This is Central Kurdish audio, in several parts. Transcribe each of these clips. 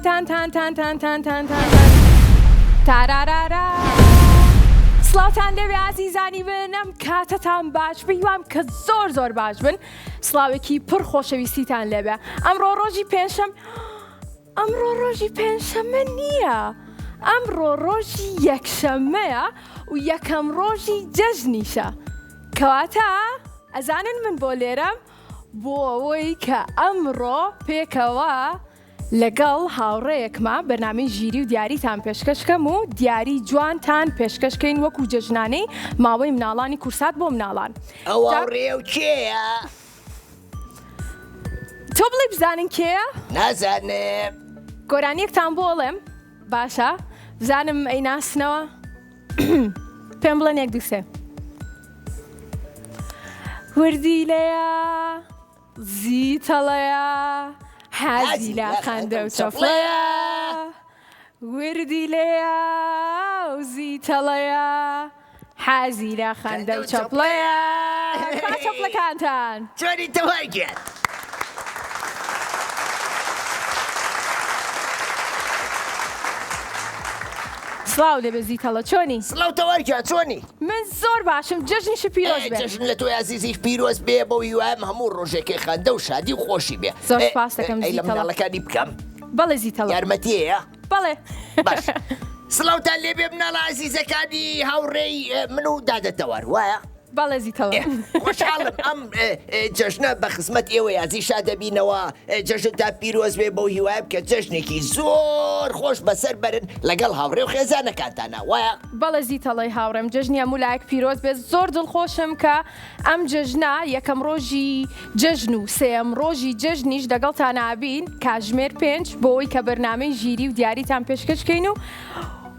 تان تان تان تان تان تان تان تان تارارارا سڵاوتان لەوێ عزیزانی من ئەم کاتەتان باش بەیوام کە زۆر باش بن سڵاوێکی پڕ خۆشەویستیتان لەبێ ئەمڕۆ ڕۆژی پێنجشەممە نییە ئەمڕۆ ڕۆژی یەکشەممەیە و یەکەم ڕۆژی جەژنیشە کەواتە ئەزانن من بۆ لێرەم بۆ ئەوەی کە ئەمڕۆ پێکەوە لەگەڵ هاوڕێیەکمە بەنامەی ژیری و دیاریتان پێشکەشکەم و دیاری جوانتان پێشکەشکەین وەکو جەژنانەی ماوەی مناڵانی کورسات بۆ مناڵان ئەو هاوڕێ و کێیە؟ تۆ بڵێ بزانن کێیە؟ نازانم گۆرانیەکتان بۆڵێم باشە بزانم ئەی ناسنەوە پێم بڵێن یەک دووسێ وردی لەیە زیتەڵەیە حەزی لە خەندە و چەفڵەیە وردی لێیە و زیتەڵەیە حەزی لە خەندە و چەپڵەیە کا چەپڵەکانتان چۆنی تەواگێن سڵاو لێبێ زیتەڵە چۆنی؟ سڵاو تەواگیان چۆنی؟ من زۆر باشم جەژنیشی پیرۆز بێ جەژن لە تۆی عزیزیش پیرۆز بێ بۆ هیوایم هەموو ڕۆژێکی خەندە و شادی و خۆشی بێ زۆر سپاس دەکەم ئەی لە مناڵەکانی بکەم بەڵێ زیتەڵە یارمەتیەیە؟ بەڵێ باش سڵاوتان لێبێ مناڵە عزیزەکانی هاوڕێی من و دادەتەوار وایە؟ بەڵێ زیتەڵە خۆشحاڵم ئەم جەژنە بە خزمەت ئێوە یازیشا دەبینەوە جەژنتا پیرۆز بێ بەو هیوایم کە جەژنێکی زۆر خۆش بەسەر بەرن لەگەڵ هاوڕێ و خێزانەکانتانە وایە؟ بەڵێ زیتەڵەی هاوڕێم جەژنی هەموولایەک پیرۆز بێت زۆر دڵخۆشم کە ئەم جەژنە یەکەم ڕۆژی جەژن و سێەم ڕۆژی جەژنیش دەگەڵتان ئابین کاتژمێر 5 بۆەوەی کە بەرنامەی ژیری و دیاریتان پێشکەشکەین و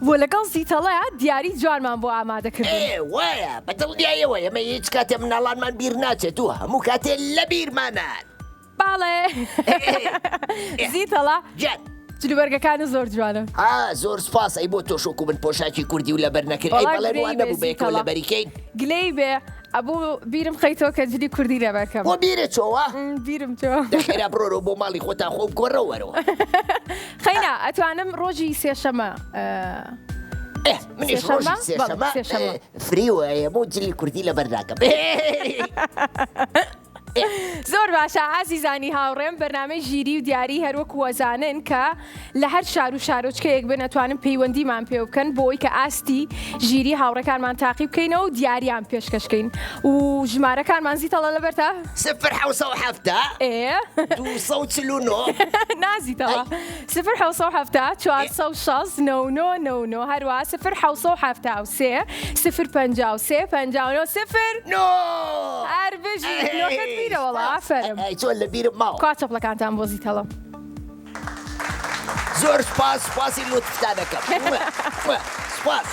بۆ لەگەڵ زیتەڵەیە دیاری جوانمان بۆ ئامادەکردن وایە بەدڵنیایەوە ئەمە هیچ کاتێ مناڵانمان بیر ناچێت و هەموو کاتێ لە بیرمانان باڵێ زیتەڵە جان جلوبەرگەکانە زۆر جوانە زۆر سپاس ئەی بۆ تۆشۆکو من پۆشاکی کوردی و لەبەر نەکرد ئەی بەڵێن نەبوو بەیەکەوە لە بەریکەین گلەی بێ ئەبوو بیرم خەیتەوە کە جلی کوردی لەبەرکەم بۆ بیرە چۆوە؟ بیرم چۆ دەخێرا بڕۆرە بۆ ماڵی خۆتان خۆ بگۆڕە وەرەوە خەینا ئەتوانم ڕۆژی سێشەمە منیش ڕۆژی سێشەمە فریوە بۆ جلی کوردی لەبەر ناکەم زۆر باشە عزیزانی هاوڕێم بەرنامەی ژیری و دیاری هەروەک وەزانن کە لە هەر شار و شارۆچکەیەک بنەتوانن پەیوەندیمان پێ بکەن بۆی کە ئاستی ژیری هاوڕەکانمان تاقی بکەینەوە و دیاریان پێشکەشکەین و ژمارەکانمان زیتەڵە لەبەرتە؟ 0 نازیتەوە 0 406 99 هەروە 0 3 0 59 هەر بژی بیرەوەڵە ئافەرم چۆن لە بیرم ماوە کا چەپڵەکانتان بۆ زیتەڵە زۆر سپاسی لوتفتان دەکەم سپاس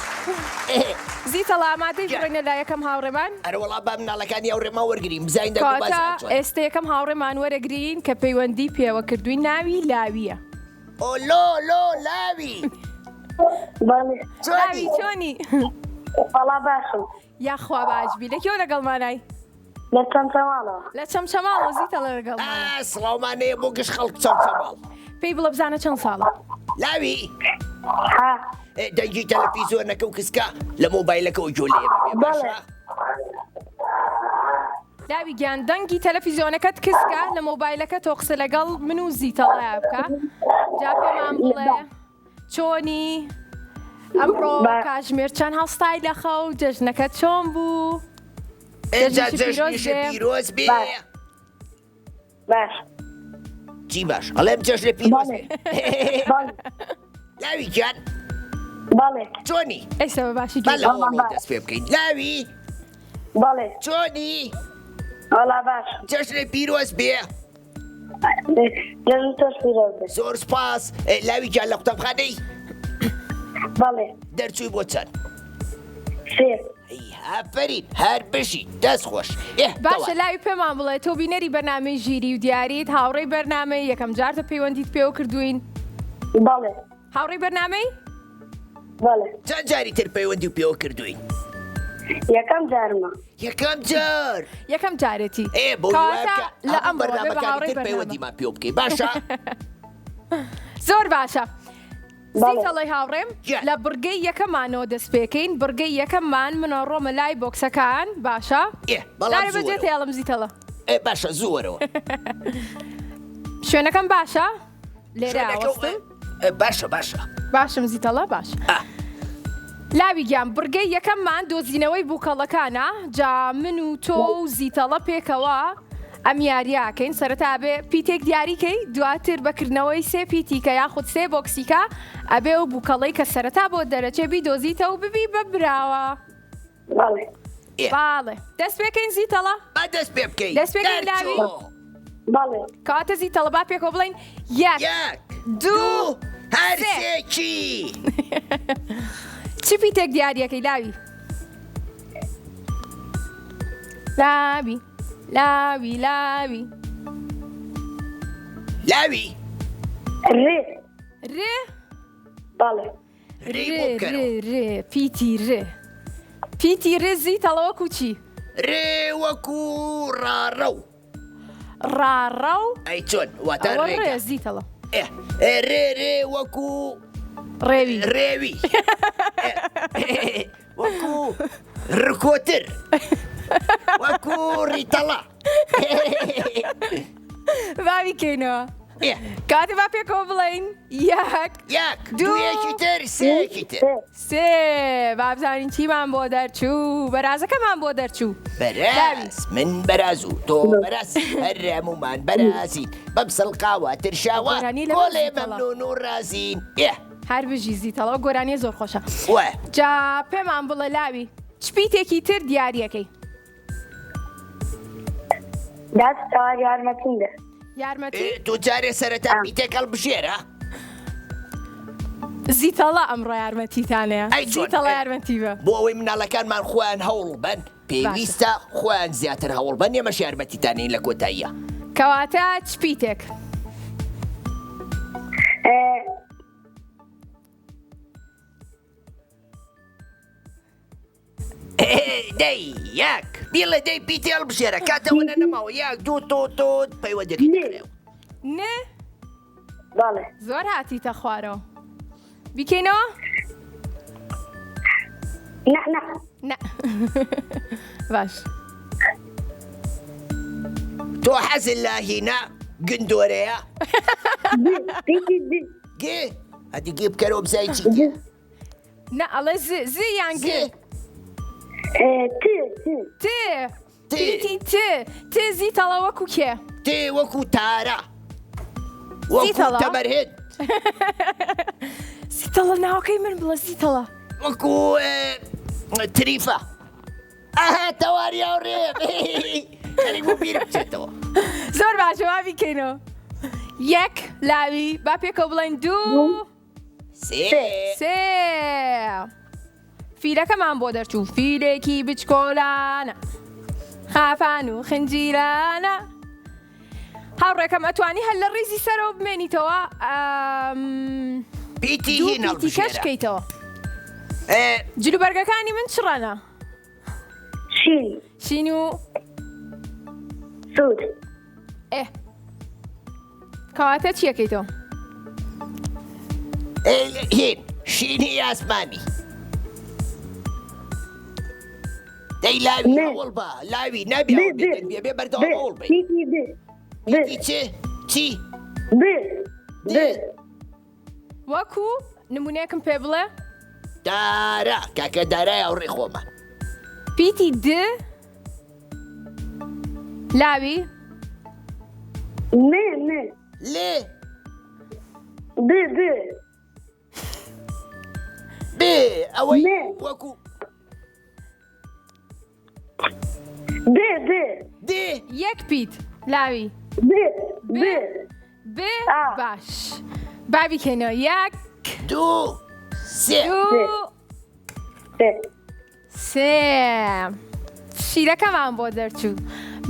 زیتەڵە ئامادەی بڕێنە لا یەکەم هاوڕێمان ئەرەوەڵا با مناڵەکانی هاوڕێما وەرگرین بزین کاتە ئێستا یەکەم هاوڕێمان وەرەگرین کە پەیوەندی پێوە کردووی ناوی لاویە ئۆلۆ لاوی لاوی چۆنی؟ وەڵا باشم یاخوا باشبی لەکێوە لەگەڵمانای؟ لە چەمچەماڵەوە لە چەمچەماڵەوە زیتەڵە لەگەڵمانە سڵاومانەیە بۆ گشت خەڵک چەمچەماڵ پێی بڵە بزانە چەند ساڵە؟ لاوی دەنگی تەلەڤیزۆنەکە و کسکە لە مۆبایلەکەەوە جۆلێ باشە؟ لاوی گیان دەنگی تەلەڤیزۆنەکەت کسکە لە مۆبایلەکە تۆ قسە لەگەڵ من و زیتەڵەیە بکە جا پێمان بڵێ چۆنی ئەمڕۆ کاتژمێر چەند هەڵستای لەخە و جەژنەکەت چۆن بوو؟ ئێجا جەژنیشە پیرۆز بێ باش چی باش؟ هەڵێم جەژنە پیرۆز بێ لاوی گیان بەڵێ چۆنی؟ ئێستا باشی بەڵەوە دەست پێ بکەین لاوی بەڵێ چۆنی؟ وەڵا باش جەژنە پیرۆز بێ جەژن تۆش پیرۆز بێ زۆر سپاس لاوی گیان لە قوتابخانەی بەڵێ دەرچووی بۆ چەند؟ سێ ئافرین هەر بشی دەست خۆش باشە لاوی پێمان بڵێ تۆ بینەری بەرنامەی ژیری و دیاریت هاوڕێی بەرنامەی یەکەم جارتە پەیوەندیت پێوە کردوین بەڵێ هاوڕێی بەرنامەی؟ بەڵێ چەند جاری تر پەیوەندی و پێوە کردوین؟ یەکەم جارمە یەکەم جار یەکەم جارێتی بۆ لە ئەم بەرنامەکانی تر پەیوەندیمان پێ بکەی باشە؟ زۆر باشە. بەڵێ. زیتەڵی هاوڕێم گیان. لە بڕگەی یەکەمانەوە دەست پێکەین. بڕگەی یەکەممان منە ڕۆمە لای بۆکسەکان باشە؟ بەڵام لارێ بەجێ تێڵم زیتەڵە. باشە زۆرەوە. شوێنەکەم باشە؟ لێرە ئاوەستم. باشە. باشم زیتەڵە باش. لاوی گیان بڕگەی یەکەممان دۆزینەوەی بووکەڵەکانە. جا من و تۆ و زیتەڵە پێکەوە ئەم یاریاکەین. سەرەتا بێ پیتێک دیاریکەی دواتر بەکردنەوەی سێ پیتیکە یاخود سێ بۆکسیکە ئەبێ و بووکەڵەی کە سەرەتا بۆ دەرەچێ بیدۆزیتە و ببی بەبراوە. بەڵێ. باڵێ دەست پێکەین زیتەڵە. دەست پێ بکەین. دەست پێکەین لاوی. بەڵێ. کاتە زیتەڵە با پێکەوە بڵین یەک دوو هەرسێکی. چی پیتێک دیاریەکەی لاوی؟ لاوی لاوی لاوی لاوی ڕێ. ڕێ بەڵێ. ڕێ بۆ بکەرەوە. ڕێ پیتی ڕێ. پیتی ڕێ زیتەڵە وەکو چی؟ ڕێ وەکو ڕاڕەو. ڕاڕە و ئەی چۆن واتە ئەوە ڕێگە. ڕێ زیتەڵە. ڕێ وەکو ڕێوی ڕێوی. وەکو ڕکۆتر. وەکو ڕیتەڵە. باوی کەینەوە. کاتێ با پێکەوە بڵین یەک دوویەکی تر سێکی تر. سێ بابزانین چیمان بۆ دەرچوو بەرازەکەمان بۆ دەرچوو. بەراز من بەراز و تۆ بەراز هەرێمومان بەرازین بەم سەڵقاوە ترشاوە کۆڵێ مەمنون و ڕازین. هەر بژی زیتەڵەوە گۆرانیە زۆر خۆشە. جا پێمان بڵێ لاوی چپیتێکی تر دیاریەکەی. دەست چاوار یارمەتیم دە. یارمەتی تۆ جارێ سەرەتا پیتێک هەڵبژێرە. زیتەڵە ئەمڕۆ یارمەتیتانەیە. زیتەڵە یارمەتی بە بۆ ئەوەی مناڵەکانمان خۆیان هەوڵ بن پێویستە خۆیان زیاتر هەوڵ بن ئێمەش یارمەتیتانین لە کۆتاییە. کەواتە چپیتێک. دەی یەک بیڵێ دەی پیتی هەڵبژێرە کاتەوە نەماوە یەک دوو تۆ پەیوە دەکەێت. نێ بەڵێ. زۆر هاتیتە خوارەوە. بیکەینەوە؟ نە باش. تۆ حەزت لە هینە گندۆرەیە؟ پیتی دی. گێ ئەدی گێ بکەرەوە بزای چی؟ نە ئەڵێ زی یان گێ؟ تێ زیتەڵە وەکو کێ؟ تێ وەکو تارە. وەکو تەمەرهێد. زیتەڵە ناوەکەی من بڵە زیتەڵە. وەکو تریفە. تەواریە و ڕێ ئەری بۆ بیر بچێتەوە. زۆر باشە وا بیکەینەوە. یەک لاوی با پێکەوە بڵێن دوو سێ. فیلەکەمان بۆ دەرچوو فیلێکی بچکۆلانە خافان و خنجیرانە. هاوڕێکەم ئەتوانی هەر لە ڕیزی سەرەوە بمێنیتەوە پیتی دوو هینە پیتی کەش بکەیتەوە. جلوبەرگەکانی من چڕەنە؟ شین و سوود. کەواتە چیەکەیتەوە؟ هین شینی ئاسمانی. دەی لاوی هەوڵ بە لاوی نابێ بێ بەردەوام هەوڵ بێ. پیتی چی؟ وەکو نمونەیەکم پێ بڵێ؟ دارە کاکە دارایە ئەو ڕێ خۆمە. پیتی د لاوی لێ بێ ئەوەی وەکو دێ یەک پیت لاوی بێ باش بابی کەنەوە یەک دوو سێ. شیرەکەمان بۆ دەرچوو.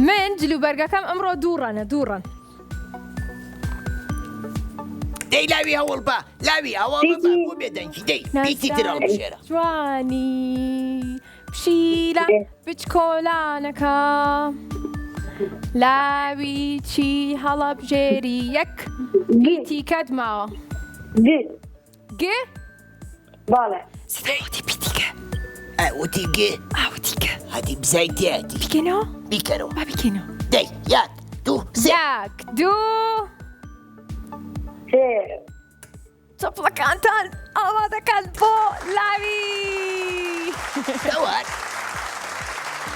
من جلوبەرگەکەم ئەمڕۆ دووڕەن. دەی لاوی هەوڵ بە لاوی ئەوە بۆ بێدەنگی دەی پیتی تر هەڵبژێرە. جوانی پشیلە بچکۆلانەکە لاوی چی هەڵەبژێری یەک پیتی کەت ماوە. گ بله وتی پیتیکە وتیگێ ئاوتیکە هەتی بزایتیاتی بیکەنەوە بیکەرەوە با بیکەنەوە دەی یەک دوو سێ یەک دوو سێ چەپڵەکانتان ئامادەکەن بۆ لاوی دەوار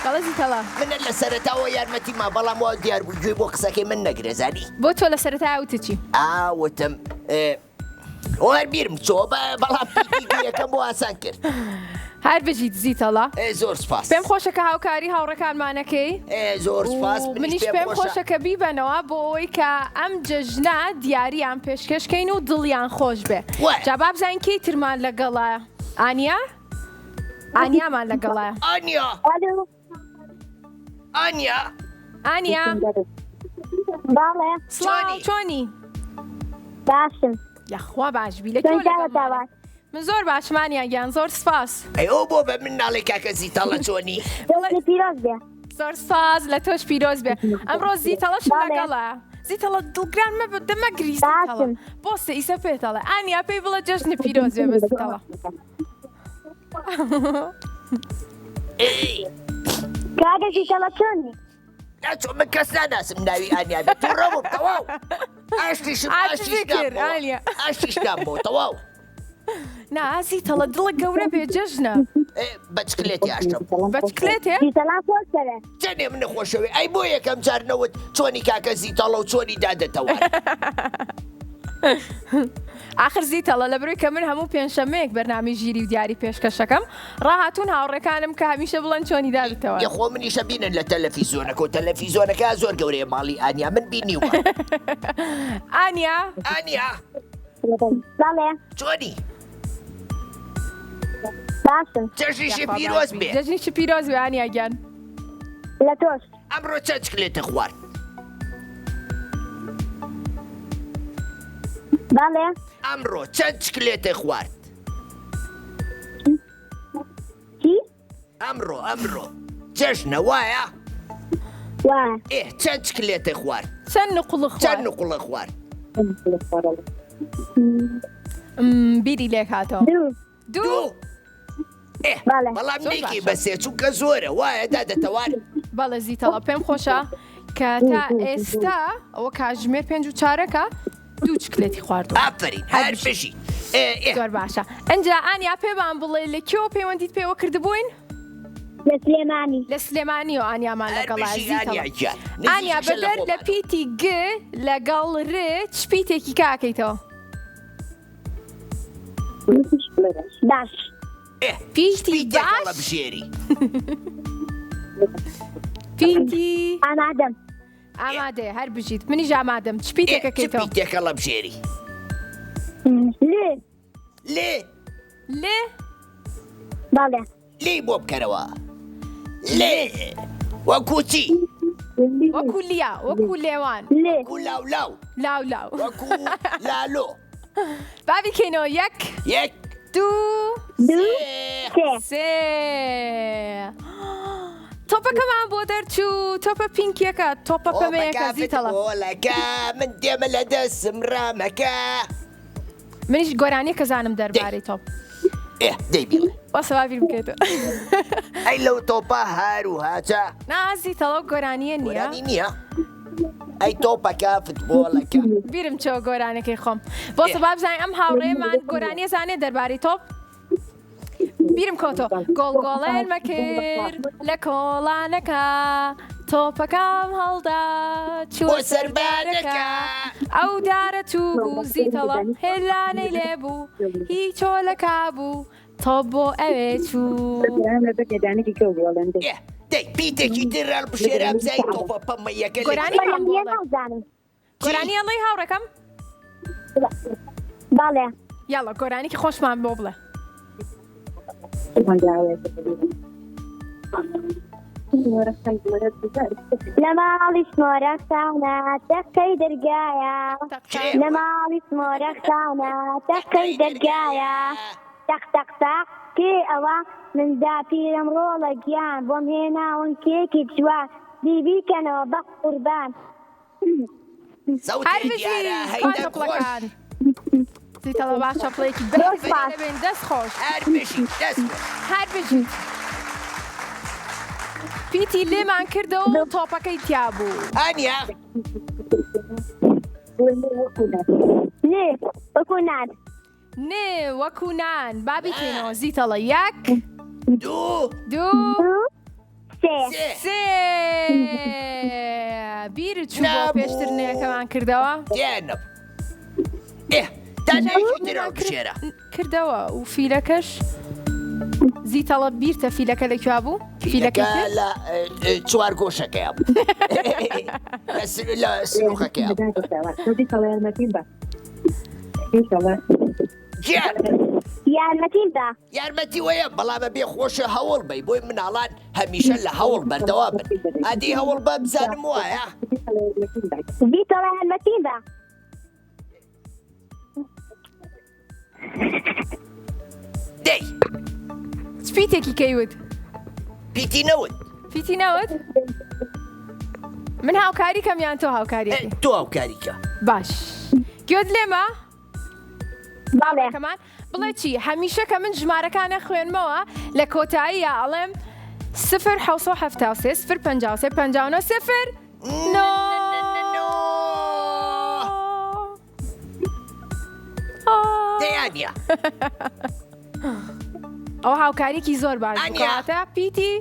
بەڵێ زیتەڵە منە لە سەرەتاوە یارمەتی ما بەڵام وا دیار بوو گوێ بۆ قسەکەی من نەگرێزانی بۆ تۆ لە سەرەتا ئەوتە چی ئاوتم وەر بیرم چۆ بەڵام پیتی یەکەم بۆ ئاسان کرد هەر بژیت زیتەڵە زۆر سپاس پێم خۆشە کە هاوکاری هاوڕەکانمانەکەی زۆر سپاس منیش پێم خۆشە کە بیبەنەوە بۆ ئەوەی کە ئەم جەژنە دیاریان پێشکەشکەین و دڵیان خۆش بێ جا با بزانین کەی ترمان لەگەڵایە ئانیا ئانیامان لەگەڵایە ئانیا الو ئانیا ئانیا بله سڵاو چۆنی باشم یاخوا باشبی لە چۆن جاوە من زۆر باشمانیان گیان زۆر سپاس ئەو بۆ بە من ناڵێ کاکە زیتەڵە چۆنی دڵی پیرۆز بێ زۆر سپاس لە تۆش پیرۆز بێ ئەمڕۆ زیتەڵەش لەگەڵە زیتەڵە دڵگران مەبە دەمەگری زیتەڵە بۆستە ئیسە پێتەڵێ ئانیا پێی بڵە جەژنی پیرۆز بێ بە زیتەڵە کاگەشی تەڵە چۆنی ناچۆ من کەس ناناسم ناوی ئانیا بێت تۆ ڕەبوو تەواو ئاشتیشم ئاشتیشتان بۆ تەواو نا زیتەڵە دڵە گەورە بێ جەژنە بەچکلێتی ئاشتم بەچکلێتێ دیتەڵان خۆشەوێ جەنێ من نەخۆشەوێ ئەی بۆ یەکەم جار نەوت چۆنی کاکە زیتەڵە و چۆنی دادەتەوە آخر زیتەڵە لە بروی کە من هەموو پێنجشەمەیەک بەرنامی ژیری و دیاری پێشکەشەکەم ڕاهاتوون هاوڕێکانم کە هەمیشە بڵێن چۆنی دادەتەوە یەخۆ منیشە بینن لە تەلەڤیزۆنەکە و تەلەڤیزۆنەکە زۆر گەورەیە ماڵی ئانیا من بینیوە ئانیا ئانیا بەڵێ چۆنی باشم جەژنیشی پیرۆز بێ جەژنیشی پیرۆز بێ ئانیا گیان لە تۆش ئەمڕۆ چەند چکلێتە خوارد بەڵێ ئەمڕۆ چەند چکلێتە خوارد چی ئەمڕۆ جەژنە وایە وایە چەند چکلێتە خوارد چەند نقوڵ چەند نقوڵە خوارد بیری لێک هاتەوە دوو بەڵێ بەڵام نێکی بەسێ چووکە زۆرە وایە دادەتەوار بەڵێ زیتەڵە پێم خۆشە کە تا ئێستا ئەوە کاژمێر 5 و 4ەکە دوو چکلێتی خواردو ئافرین هەر بژی زۆر باشە ئەنجا ئانیا پێمان بڵێ لە کێوە پەیوەندیت پێوە کردبووین لە سلێمانی لە سلێمانی و ئانیامان لەگەڵ ئانیا بەدەر لە پیتی گ لەگەڵ ر چ پیتێکی کاکەیتەوە باش پیتی باش بژێری پیتی ئامادەم ئامادێ هەر بژیت منیش ئامادەم چ پیتێکەکەیتەوە پیتێکە لە بژێری لێ لێ بەڵێ لێ بۆ بکەرەوە لێ وەکو چی وەکو لیا وەکو لێوان لێ وەکو لاولاو لاولاو وەکو لالۆ بابی کەینەوە یەک دوو سێ تۆپەکەمان بۆ دەرچوو تۆپە پینکیەکە تۆپە پەمەیەکە زیتەڵە من دێمە لە دەستم ڕامەکە منیش گۆرانی کەزانم دەربارەی تۆپ دەی بیڵێ بەسە بابیر بکەیتەوە ئەی لەو تۆپە هاروهاچە نازیتەڵە گۆرانیە نییە نییە ئەی تۆپەکە فتبۆڵەکە بیرم چۆ گۆرانەکەی خۆم بۆسە بابزانین ئەم هاوڕێمان گۆرانیە زانێ دەربارەی تۆپ بیرم کۆتۆ گۆڵگۆڵێن مەکرد لە کۆڵانەکە تۆپەکەم هەڵدا چوە سەربارەکە ئەو دارە چوو بوو زیتەڵە هێلانەی لێبوو هیچۆ لەکا بوو تۆپ بۆ ئەوێ چوو دەی پیتێکی درڕ بشێرە بزای تۆپە پەمەیەکە گۆرانی ئەڵی هاوڕەکەم بەڵێ یاڵە گۆرانێکی خۆشمان بۆ بڵێ لە ماڵی سمۆرە ساونە تەقەی دەرگایە لە ماڵی سمۆرە ساونە تەقەی دەرگایە تەق تەق تەق کێ ئەوە مندا پیرم ڕۆڵە گیان بۆم هێناون کێکی جوان بیبیکەنەوە بە قوربان سەوتی دیارە هەیدە خۆش زیتەڵە باشە پڵێکی بێن دەست خۆش هەر بژیت پیتی لێمان کردەوە و تۆپەکەی تیا بوو ئەنیا نێ وەکو نان نێ وەکو نان بابی کێنەوە زیتەڵە یەک دوو سێ بیرت چوو بۆ پێشتر نێەکەمان کردەوە دیانم دانایکی ترەوە بشێرە کردەوە و فیلەکەش زیتەڵە بیرتە فیلەکە لەکوێ بوو؟ فیلەکە لە چوار گۆشەکەیە بوو لە سنووخەکەیە یارمەتیم دا یارمەتی وەیە بەڵامە بێ خۆشە هەوڵ بەی بۆی مناڵان هەمیشە لە هەوڵ بەردەوا بن ئەدی هەوڵ بە بزانم وایە زیتەڵە یارمەتیم دا دەی پیتێکی کەیوت پیتی نەوت پیتی نەوت من هاوکاری کەمیان تۆ هاوکاریەکەی تۆ هاوکاریکە باش گوێت لێمە بەڵێ کەمان بڵێ چی هەمیشە کە من ژمارەکانە خوێنمەوە لە کۆتاییە ئەڵێم 0 7 53 دەیانە ئەو هاوکاریکی زۆر باش کەواتە پیتی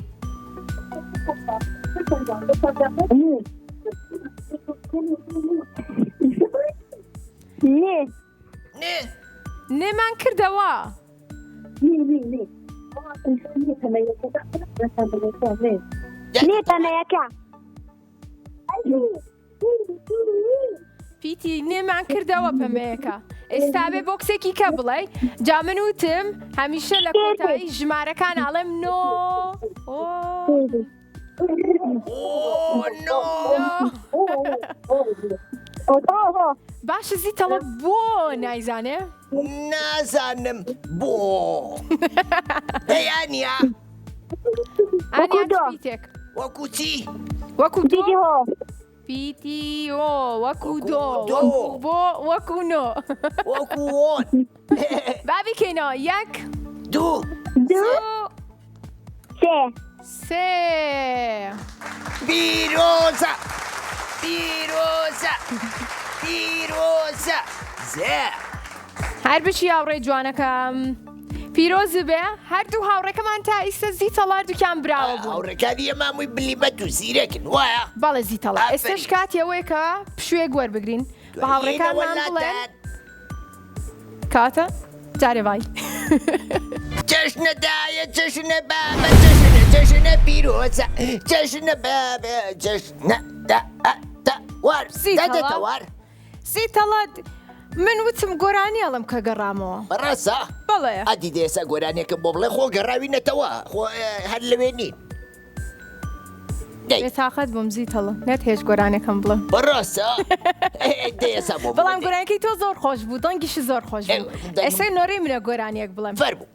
نێ نێمان کردەوە نێ تەمەیەکە پیتی نێمان کردەوە پەمەیەکە ئێستا بێ بۆکسێکی کە بڵێ جا من وتم هەمیشە لە کۆتایی ژمارەکان ئاڵێم نۆ باشە زیتەڵە بۆ نایزانێ نازانم بۆ ئەیانیا پیتێک وەکو چی وەکو دیدیۆ پیتی ئۆ وەکو دۆ بۆ وەکو نۆ وەکو وۆن بابی کەینەوە یەک دوو سێ پیرۆزە زێ هەر بچی هاوڕێی جوانەکەم پیرۆز بێ هەردوو هاوڕێکەمان تا ئیستا زیتەڵا دووکیان براوە بوو هاوڕێکانی ئەمامووی بلیبەت و زیرەکن وایە بەڵێ زیتەڵا ئێستش کاتیەوەی کە پشوێک وەربگرین بە هاوڕێکانمان بڵێن کاتە جارێ وای جەژنە دایە جەژنە بابە جەژنە پیرۆزە جەژنە بابە جەژنە وار دەدەتە وار زیتەڵا من وتم گۆرانی ئەڵم کە گەڕامەوە بەڕاستە بەڵێ ئەدی دێسە گۆرانێکە بۆ بڵێ خۆ گەڕاوینەتەوە خۆ هەر لەوێ نین تااقەت بۆم زیتەڵە نێت هێش گۆرانەکەم بڵێ بەڕاستە دێسا بۆ بەڵام گۆرانەکەی تۆ زۆر خۆش بوو دەنگیشی زۆر خۆش بوو ئێسای نۆرەی منە گۆرانیەک بڵێم فەرموو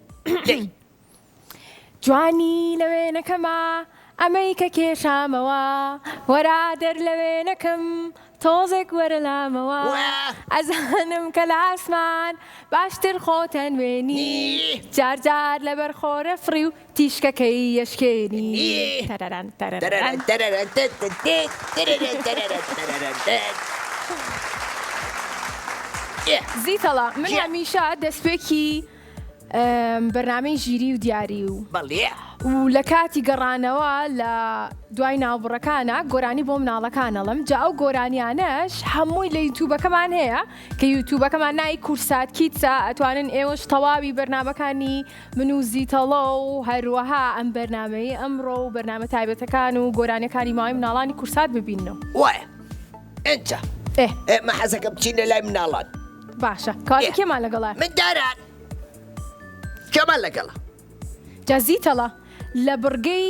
جوانی لەوێنەکەمە ئەمەی کە کێشامەوە وەرا دەر لەوێنەکەم تۆزێک وەرە لامەوە ئەزانم کە لە ئاسمان باشتر خۆتەن وێنی جارجار لەبەر خۆرە فڕی و تیشکەکەی یەشکێنی زیتەڵا من هەمیشە دەستپێکی بەرنامەی ژیری و دیاری و و لە کاتی گەڕانەوە لە دوای ناوبڕەکانە گۆرانی بۆ مناڵەکانەڵم جا ئەو گۆرانیانەش هەمووی لە یوتوبەکەمان هەیە کە یوتوبەکەمان نای کورسات کیتسە ئەتوانن ئێوەش تەواوی بەرنامەکانی من و زیتەڵە و هەروەها ئەم بەرنامەی ئەمڕۆ و بەرنامە تایبەتەکان و گۆرانەکانی ماوەی مناڵانی کورسات ببینەوە وایە ئەنجا ئێمە حەزەکە بچینە لای مناڵان باشە کاتی کێمان لەگەڵا من داران کێمان لەگەڵە جا زیتەڵە لە بڕگەی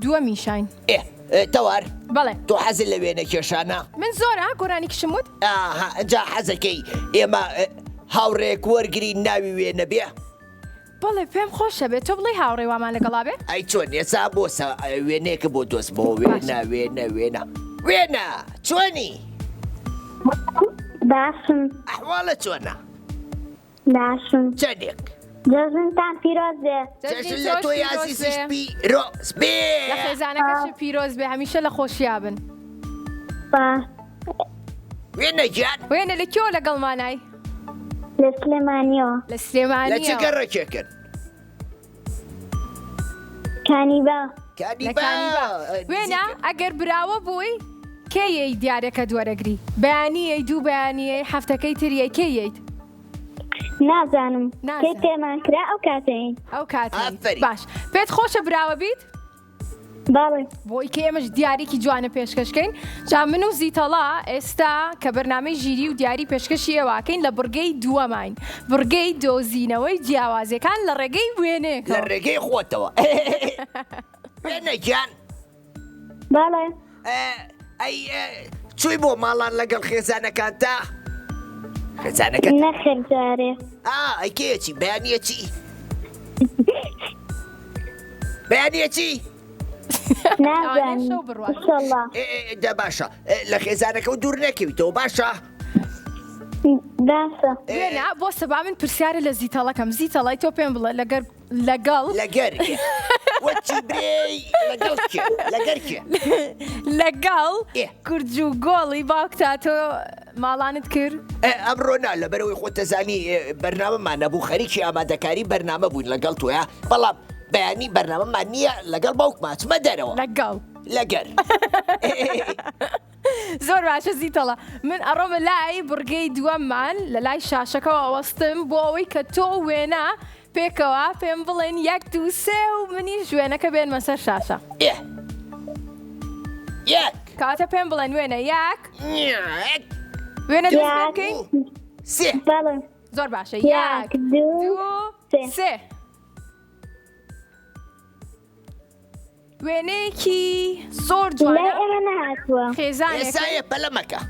دووە میشاین تەوار بەڵێ تۆ حەزت لە وێنە کێشانە من زۆرە گۆرانی کشموت جا حەزەکەی ئێمە هاوڕێک وەرگری ناوی وێنە بێ بەڵێ پێم خۆشە بێت تۆ بڵێ هاوڕێ وامان لەگەڵا بێ ئەی چۆن ێسا بۆ وێنەیەکە بۆ دۆست بۆ وێنە چۆنی باشم ئەحواڵە چۆنە باشم چەندێک جەژنتان پیرۆز بێ جەژن لە تۆ یازیزش پیرۆز بێ لە خێزانەکەش پیرۆز بێ هەمیشە لە خۆشییا بن. باش وێنە گیان وێنە لە کێوە لەگەڵمانای؟ لە سلێمانیەوە لە لە سلێمانیەوە. چەکە ڕێکێکن کانیبا لە کانیبا. وێنە ئەگەر براوە بووی کێیەی دیارەکە دووەرەگری؟ بەیانیەی دوو بەیانیەی هەفتەکەی تریە کێیەیت؟ نازانم نازانم. کێ تێمان کرا ئەو کاتەین ئەو کاتی ئافرین. باش پێت خۆشە براوە بیت؟ باڵێ بۆی کە ئێمەش دیارێکی جوانە پێشکەشکەین. جا من و زیتەڵا ئێستا کە بەرنامەی ژیری و دیاری پێشکەشی ئێواکەین لە بڕگەی دووەماین، بڕگەی دۆزینەوەی جیاوازەکان لە ڕێگەی لە وێنەیەکەوە. ڕێگەی خۆتەوە وێنە گیان باڵێ ئەی چووی بۆ ماڵان لەگەڵ خێزانەکان تا خێزانەکە نەخێر جارێ ئەی کێچی بەیانیە چی بەیانیە چی نازانم شەو بڕوات. ئینشەڵڵا دا باشە لە خێزانەکە و دوور نەکەویتەوە باشە باشە وێنە بۆ سەبا من پرسیارە لە زیتەڵەکەم زیتەڵای تۆ پێم بڵێ لەگەڵ لەگەر وەچی برێی لەگەڵ کێ لەگەر کێ لەگەڵ ئێ. کورج و گۆڵی باوکتا تۆ ماڵانت کرد؟ ئەمڕۆ نا لەبەرەوەی خۆتەزانی بەرنامەمان نەبوو خەریکی ئامادەکاری بەرنامە بووین لەگەڵ تۆیە بەڵام بەیانی بەرنامەمان نییە لەگەڵ باوکمان چمە دەرەوە لەگەڵ لەگەر زۆر باشە زیتەڵە من ئەڕۆمە لای بڕگەی دووەممان لە لای شاشەکەەوە ئەوەستم بۆ ئەوەی کە تۆ وێنە پێکەوە پێم بڵێن 1 2 3 و منی ژوێنەکە بێنمە سەر شاشە یەک کاتە پێم بڵێن وێنە 1 یەک وێنە یەک. دەستکەین سێ باڵێ زۆر باشە 1 2 2 3 وێنەیەکی زۆر لای جوانە ئێمە نەهاتووە خێزانێک ئێسایە پەلەمەکە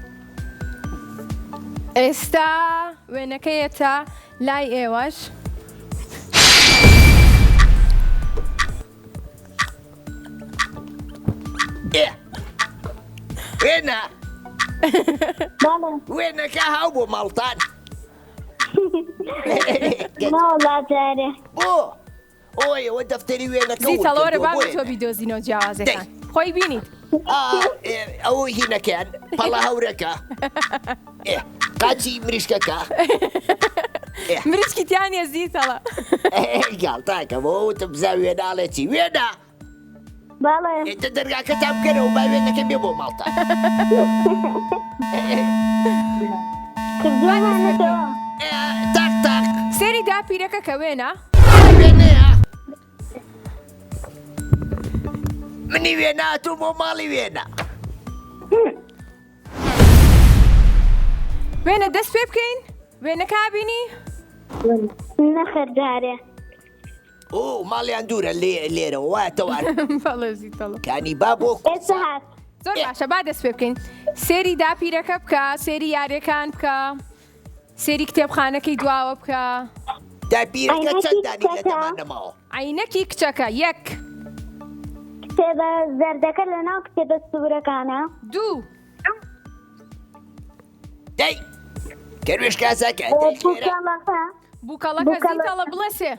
ئێستا وێنەکەیەتە لای ئێوەش وێنە باڵێ وێنەکە هاو بۆ ماڵتان ناوەڵا جارێ بۆ ئۆی ئەوە دەفتەری وێنەکە زیتەڵەوەرە با تۆ بیدۆزینەوە جیاوازەکان خۆی بینیت ئەو هینەکەیان پەڵە هەورەکە قاچی مریشکەکە مریشکیتیانە زیتەڵە گاڵتاکە بۆ وتم بزا وێناڵێتی وێنە باڵێ ئێتە دەرگاکەتان بکەرەوە با وێنەکە بێ بۆ ماڵتان کردووانێتەوە تاق تاق سێری داپیرەکە کە وێنە وێنەیە منی وێناتوو بۆ ماڵی وێنە وێنە دەست پێ بکەین وێنەکە بینی نەخێر جارێ ئۆ ماڵیان دوورە لێرەوە وایە تەوار بەڵێ زیتەڵە کانی با بۆ ئێستا هات زۆر باشە با دەست پێ بکەین سێری داپیرەکە بکە سێری یاریەکان بکە سێری کتێبخانەکەی دواوە بکە داپیرەکە چەندانی لە دەمان نەماوە عینەکی کچەکە 1 کتێبە زەردەکە لە ناو کتێبە سوورەکانە 2 دەی کەروێش کاساکە بووکەڵەکە بووکەڵەکە زیتەڵە بڵێ سێ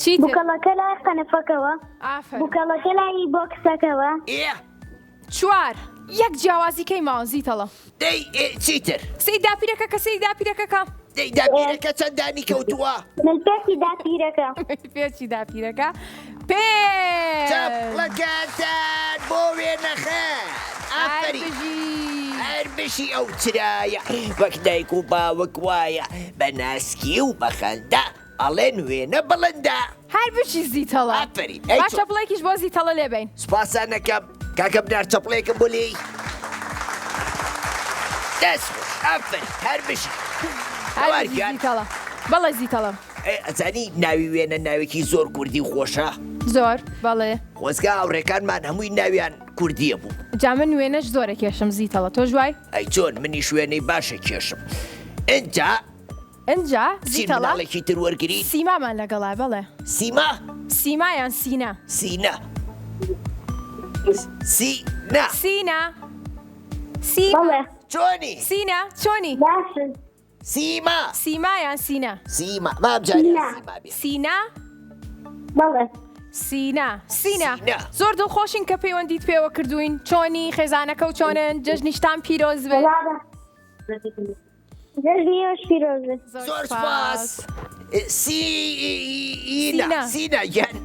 چیتر بووکەڵەکە لای قەنەفەکەوە ئافر بووکەڵەکە لای بۆکسەکەەوە 4 1 جیاوازیکەی ماوە زیتەڵە دەی چیتر سێی داپیرەکە کە سێی داپیرەکەکە دەی داپیرەکە چەندانی کەوتووە ملپێکی داپیرەکە پێچی داپیرەکە چەپڵەکەتان بۆ وێنەخەن ئافری هەر بشی ئەو چرایە وەک دایک و باوەک وایە بە ناسکی و بە خەندا ئەڵێن وێنە بڵندا هەر بشی زیتەڵە ئافری باش چەپڵێکیش بۆ زیتەڵە لێبین سوپاسانەکەم کاکە بنار چەپڵێکم بۆ لێی دەست ئافری هەر بشی زیتەڵە بەڵێ زیتەڵە ئەزانی ناوی وێنە ناوێکی زۆر کوردی خۆشە زۆر بەڵێ خۆزگا ئاوڕێکانمان هەمووی ناویان کوردیە بوو جا من وێنەش زۆرە کێشم زیتەڵە تۆ ژوای ئەی چۆن منی شوێنەی باشە کێشم ئەجا ئەجا زیتەڵە سیماڵێکی تر وەرگریت سیمامان لەگەڵای بەڵێ سیما سیمایان سینە سینە سینا سینە سیمە بەڵێ چۆنی سینە چۆنی باشن سيما سيما يان سينا؟ سيما ما بجاني سيما بي سينا؟ بەڵێ سينا سينا. زۆر دڵخۆشین کە پەیوەندیت پێوە کردوین. چۆنی خێزانەکە و چۆنن؟ جەژنیشتان پیرۆز بێت. جەژنیش پیرۆزێ. زۆر سپاس. سینا یان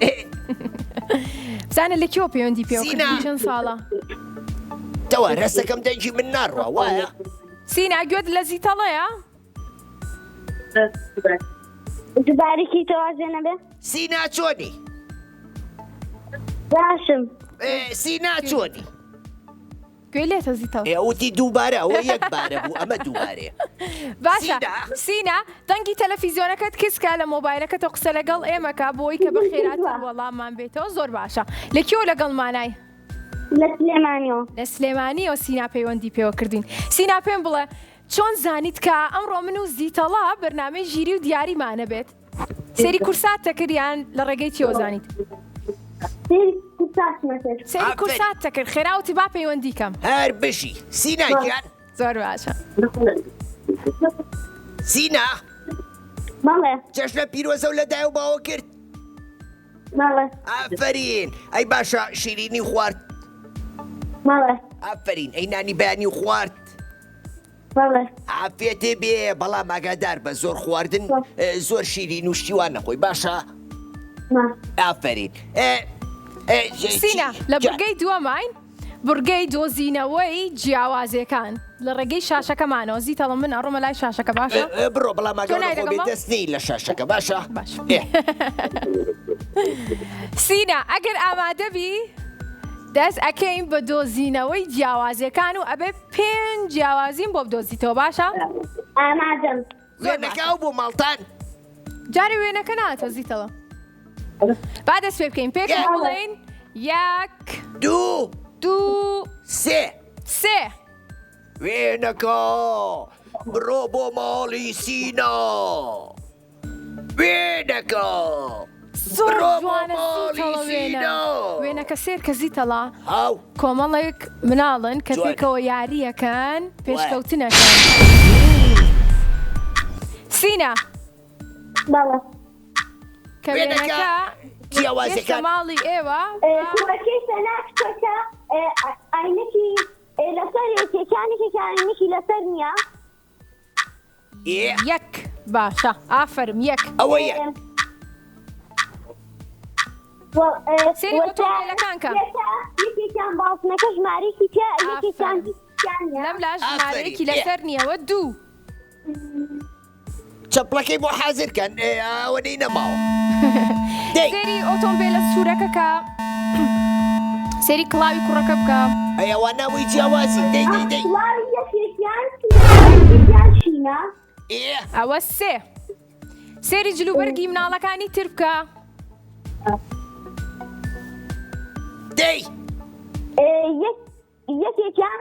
بزانە لە کێوە پەیوەندی پێوە سینا. کردوین چەند ساڵە؟ تەوا ڕستەکەم دەنجی من ناڕوا وایە؟ سینا گوێت لە زیتەڵەیە؟ دووبارێکی تەواژێ نەبێ؟ سینا چۆنی؟ باشم. سینا چۆنی؟ گوێ لێتە زیتەڵ. ئێوەتی دووبارە ئەوە یەکبارە بوو ئەمە دووبارەیە. باشە سینا دەنگی تەلەڤیزیۆنەکەت کسکە لە مۆبایلەکەتەوە قسە لەگەڵ ئێمەکە بۆی کە بە خێراتر وەڵاممان بێتەوە. زۆر باشە. لە کێوە لەگەڵمانای؟ لە سلێمانیەوە. لە سلێمانیەوە سینا پەیوەندی پێوە کردوین. سینا پێم بڵێ چۆن زانیت کە ئەمڕۆ من و زیتەڵا بەرنامەی ژیری و دیاریمانە بێت؟ سێری کورسات تەکردیان لە ڕێگەی چیەوە زانیت؟ سێری کورسات تەکرد. خێراوتی با پەیوەندی کەم. هەر بشی سینا گیان زۆر باشە. سینا بەڵێ جەژنە پیرۆزە و لە دایە و باوە کرد. بەڵێ ئافرین ئەی باشە شیرینی خوارد. بەڵێ ئافرین ئەی نانی بەیانی خوارد. بەڵێ عافێتێ بێ بەڵام ئاگادار بە زۆر خواردن زۆر شیرین و شتیوان نەخۆی باشە؟ ئافرین. سینا لە بورگەی دووەماین بورگەی دۆزینەوەی جیاوازیەکان لە ڕێگەی شاشەکەمانەوە. زیتەڵە من ئەڕۆمە لای شاشەکە باشە؟ بڕۆ بەڵام ئاگادار بێ دەستنی لە شاشەکە باشە؟ باش. سینا ئەگەر ئامادە بی دەست ئەکەین بە دۆزینەوەی جیاوازیەکان و ئەبێ 5 جیاوازیم بۆ بدۆزیتەوە باشە؟ ئامادەم. وێنەکە بۆ ماڵتان جارێ وێنەکە ناتەوە زیتەڵە. با دەست پێ بکەین پێکەوە بڵێن 1 2 2 3 3 وێنەکە بڕۆ بۆ ماڵی سینا. وێنەکە زۆر بڕۆ بۆ جوانە ماڵی زیتەڵە سینا. وێنەکە سێر کە زیتەڵە هاو کۆمەڵێک مناڵن کە جوانە. پێکەوە یاریەکەن پێشکەوتنەکەن. سینا بەڵێ کە وێنەکە جیاوازەکان ماڵی ئێوە کوڕەکەی سەناک تۆکە ئاینەکی لەسەر یەکێکانێکی لەسەر نییە. یەک باشە ئافرم یەک. ئەوە یەک. سێری ئۆتۆمۆبیلەکان کە یەکێکیان باڵکنەکە ژمارەیەکی تیا یەکێکیان لەم لا ژمارەیەکی لەسەر نییەوە 2 چەپڵەکەی بۆ حازرکەن ئەوەی نەماوە. سێری ئۆتۆمبیلە سوورەکە کە سێری کڵاوی کوڕەکە بکە. ئەوە ناوی جیاوازی دەی یەکێکیان چینە. ئەوە سێ. سێری جلوبەرگی مناڵەکانی تر بکە. دەی یەکێکیان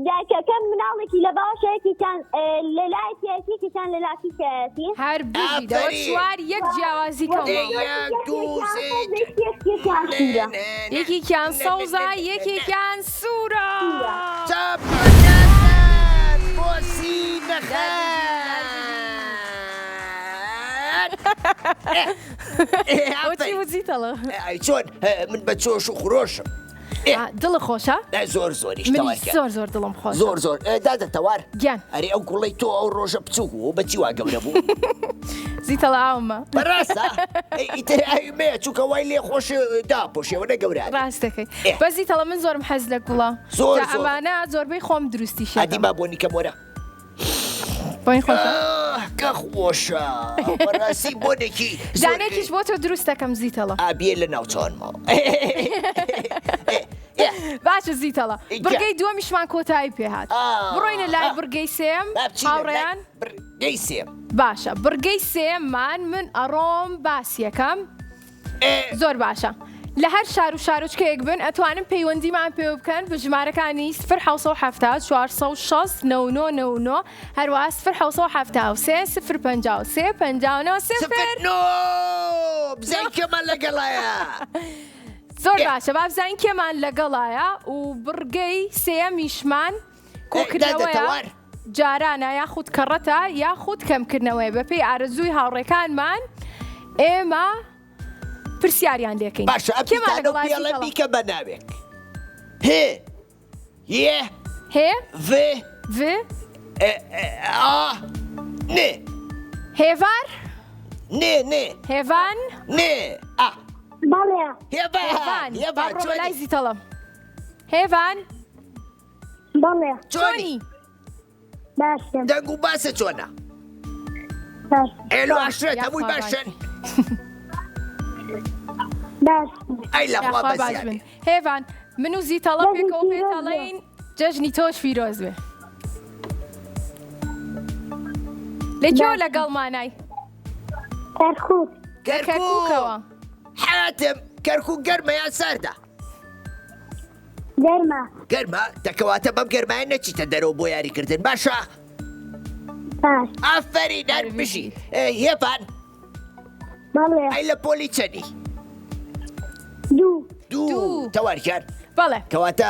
دایکەکە مناڵێکی لە باشە یەکێکیان لە لایەکێکیان لە لاکیکەتی. هەر بژیدەوە چوار یەک جیاوازی کەوە. یەکێکیان سەوزە یەکێکیان سوورە. بۆ ئەوچی وزیتەڵە چۆن من بە چۆش و خۆشم. دڵە خۆشە؟ زۆر زۆریش زۆر دڵم خۆش. زۆر دادەتەوار گیان ئەرێ ئەو گوڵی تۆ ئەو ڕۆژە بچوو و بەچی وا گەورە بوو. زیتەڵە ئاومە بەڕاستە ئیتر ئەومەیە چووکە وای لێ خۆش داپۆشێوە نەگەورە. ڕاست دەکەی بە زیتەڵە من زۆرم حەز لە گوڵە. زۆر ئەمانە زۆربەی خۆم دروستی شە. ئەدیما بۆنی کەم وەرە. بۆین خۆشە؟ کە خۆشە بەڕاستی بۆنێکی جانێکیش بۆ تۆ دروست دەکەم زیتەڵە. ئابیێ لە ناوچۆنماوە. باشە زیتەڵە بڕگەی دووەمیشمان کۆتایی پێهات. بڕۆینە لای بڕگەی سێم هاوڕێیان. بڕگەی سێم باشە بڕگەی سێممان من ئەڕۆم باسیەکەم. زۆر باشە لە هەر شار و شارۆچکەیەک بن ئەتوانم پەیوەندیمان پێ بکەن بە ژمارەکانی 0 460 99 هەروە 0 053 59 بزای کێمان لەگەڵایە. زۆر باشە با بزانین کێمان لەگەڵایە و بڕگەی سێمیشمان کۆکردنەوەیە. جارانە یاخود کەڕەتە یاخود کەمکردنەوەی بەپێی ئارەزووی هاوڕێکانمان ئێمە پرسیاریان لێکەین. باشە ئەپیتانە پێڵە بیکە بە ناوێک. هێ یێ هێ vê vê a nê هێڤار nê هێڤان nê a بەڵێ هێڤان هێڤان بڕۆ بە لای زیتەڵە. هێڤان بەڵێ چۆنی باشە دەنگ و باسە چۆنە باش ئێلو عەشرەت هەمووی باشن باش ئەی لەخوا باش بەزیادێ بن. هێڤان من و زیتەڵە پێکەوە پێتەڵێین جەژنی تۆش پیرۆز بێ. لەکوێوە لەگەڵمانای کەرکووک کەرکووکەوە حاتم کەرکووک گەرمە یان ساردە گەرمە گەرمە دەکەواتە بەم گەرمایە نەچیتە دەرەوە بۆ یاریکردن باشە باش ئافەرین هەربژی هێڤان بەڵێ ئەی لە پۆلی چەنی دوو تەوارکار بەڵێ کەواتە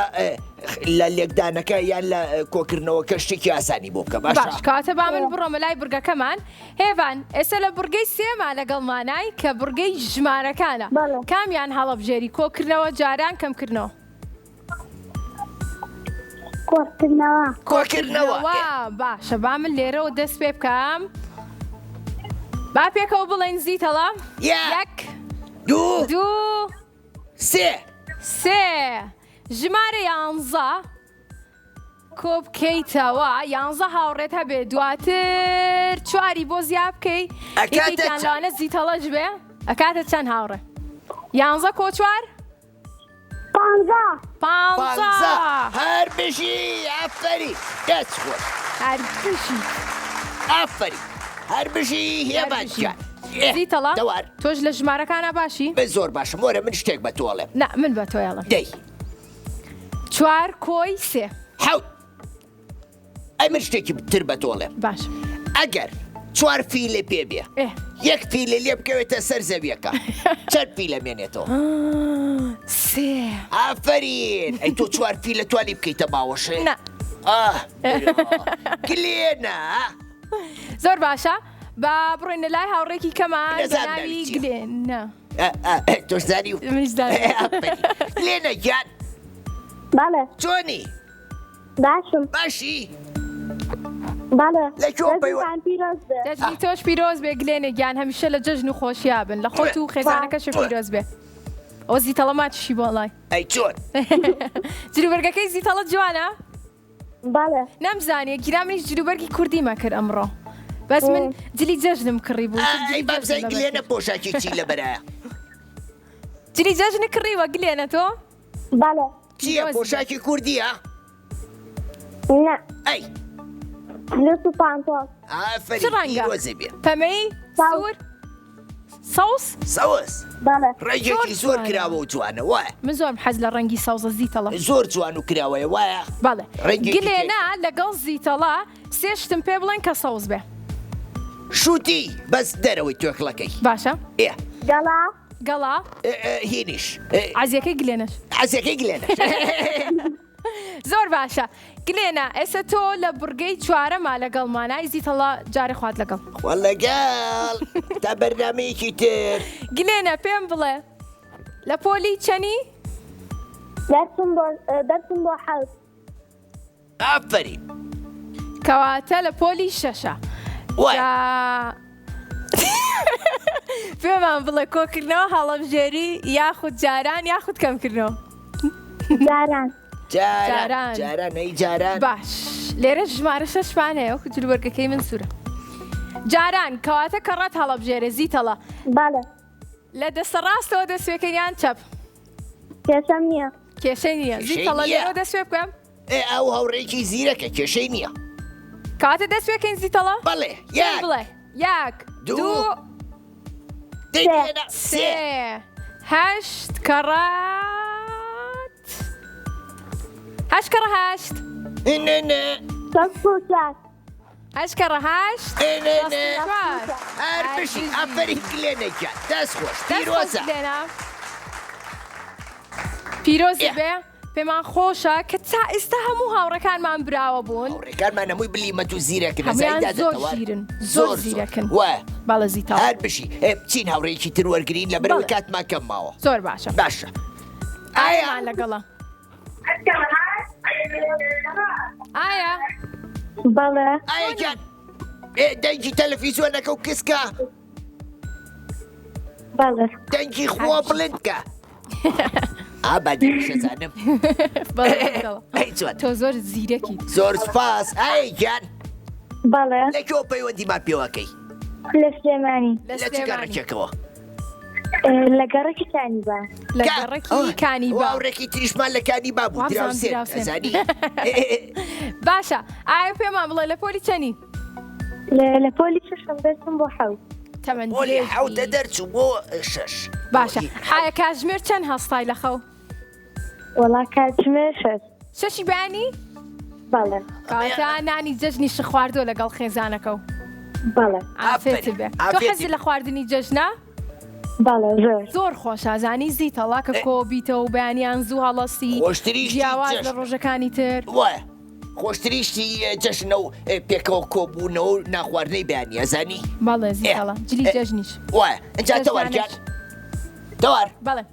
لە لێکدانەکە یان لە کۆکردنەوەکە شتێکی ئاسانی بۆ بکە باش باشە کاتە با من بڕۆمە لای بورگەکەمان. هێڤان ئێستا لە بورگەی سێما لەگەڵمانای کە بورگەی ژمارەکانە بەڵێ. کامیان هەڵەبژێری کۆکردنەوە جاران کەمکردنەوە کۆکردنەوە باشە با من لێرەوە دەست پێ بکەم. با پێکەوە بڵێن زیتەڵە یەک دوو سێ ژمارە 11 کۆ بکەیتەوە 11 هاوڕێت هەبێ دواتر چواری بۆ زیاب بکەی یەکێکیان لەوانە زیتەڵەش بێ ئەکاتە چەند هاوڕێ 11 کۆ چوار 15 هەربژی ئافەری دەست خۆش هەربژی ئافەری هەربژی هێڤانجان زیتەڵە دەوار تۆش لە ژمارەکانە باشی بە زۆر باشم وەرە من شتێک بە تۆڵێم نا من بە تۆیاڵم دەی چوار کۆی سێ حەوت ئەی من شتێکی تر بە تۆڵێم باش ئەگەر چوار فیلێ پێ بێ یەک فیلە لێ بکەوێتە سەر زەویەکە چەند فیلە مێنێتەوە سێ ئافەرین ئەی تۆ چوار فیلە توانی بکەیتە باوەشێ نا گلێنە زۆر باشە با بڕۆینە لای هاوڕێکی کەمان بەناوی گلێنە تۆش زانی و گلێنە گیان بەڵێ چۆنی باشم باشی بەڵێ لەکوێ پەیوە پیرۆز بێ دەژنی تۆش پیرۆز بێ گلێنە گیان هەمیشە لە جەژن و خۆشیابن لە خۆت و خێزانەکەش پیرۆز بێ. ئەو زیتەڵە ماچشی بۆ لای ئەی چۆن جلوبەرگەکەی زیتەڵە جوانە بەڵێ نەمزانێ گیرامنیش جلوبەرگی کوردیمە کرد ئەمڕۆ بەس من جلی جەژنم کڕی بوو ئەی بابزای گلێنە پۆشاکی چی لە بەرایە جلی جەژنی کڕیوە گلێنە تۆ بەڵێ چییە پۆشاکی کوردیە نه ئەی لوس و پانتۆڵ ئافەری چ ڕەنگە پیرۆزێ بێ پەمەی سوور سەوس سەوس بەڵێ ڕێگێکی زۆر کراوە و جوانە وایە من زۆرم حەز لە ڕەنگی سەوزە زیتەڵە زۆر جوان و کراوەیە وایە بەڵێ ڕێنگێکی گلێنە لەگەڵ زیتەڵە سێشتم پێ بڵێن کە سەوز بێ شووتی بەس دەرەوەی تۆکڵەکەی باشە گەڵا گەڵا هینیش عزیەکەی گلێنەش عزیەکەی گلێنە زۆر باشە گلێنە ئێستا تۆ لە بورگەی چوارەما لەگەڵمانای زیتەڵە جارێ خوات لەگەڵ وەڵەگەڵ تا بەرنامەیەکی تر گلێنە پێم بڵێ لە پۆلی چەنی دەرسم بۆ حەوت ئافەرین کەواتە لە پۆلی شەشە وایە پێمان بڵێ کۆکردنەوە هەڵەبژێری یاخود جاران یاخود کەمکردنەوە جاران جاران ئەی جاران باش لێرە ژمارە شەشمان هەیە وەکو جلوبەرگەکەی من سوورە جاران کەواتە کەڕەت هەڵەبژێرە زیتەڵە بەڵێ لە دەستە ڕاستەوە دەسوێکەیان چەپ کێشەم نییە کێشەی نییە زیتەڵە لێرەوە دەسوێ بکەم ئەو هەوڕێکی زیرەکە کێشەی نییە کەواتە دەسوێکەین زیتەڵە بەڵێ بڵێ یەک دوو سێ هەشت کەڕات هەشت کەڕە هەشت هەشت کەڕە هەشت هەربژی ئافەری گلێنێکە دەست خۆش پیرۆزە پیرۆزی بێ پێمان خۆشە کە تا ئێستا هەموو هاوڕەکانمان براوە بوون هاوڕێکانمان هەمووی بلیمەت و زیرەکن هەمویان زۆر ژیرن زۆر زیرەکن بەڵێ زیتەڵ هەر بشی بچین هاوڕێکی تر وەرگرین لە بەرەوەی کاتمان کەم ماوە زۆر باشە باشە ئایامان لەگەڵە ئایا بەڵێ ئایگەن دەنگی تەلەڤیزۆنەکە و کسکە بەڵێ دەنگی خوا بڵندکە بەدەشەزانم تۆ زۆر زیرەکی زۆر سپاس ئایگەن بەڵێ لەکەوە پەیوەندیمان پێوەکەی لە سلێمانی لە چگەڕێکێکەوە لە گەڕێکی کانیبا لە گەڕێکی کانیبا هاوڕێکی تریشمان لە کانیبا بوو دراوسێن ئەزانی باشە ئایا پێمان بڵێ لە پۆلی چەنی لە پۆلی شەشم دەچم بۆ حەوت بۆلی حەوتە دەرچوو بۆ شەش باشە ئایا کاتژمێر چەند هەستای لە خەو وەڵا کاتژمێر شەش شەشی بانی بەڵێ کاتە نانی جەژنی ش خواردۆ لەگەڵ خێزانەکە و بەڵێ ئافرێت بێ تۆ حەزی لە خواردنی جەژنە بەڵێ زۆر خۆش ئازانی زیتەڵا کە کۆبیتەوە و بەیانیان زوو هەڵەسی جیاواز لە ڕۆژەکانی تر وایە خۆشتریشتی جەژنە و پێکەوە کۆبوونەوە و ناخواردنەی بەیانی ئەزانی بەڵێ زیتەڵا جلی جەژنیش وایە ئەجا تەوارگیان تەوار بەڵێ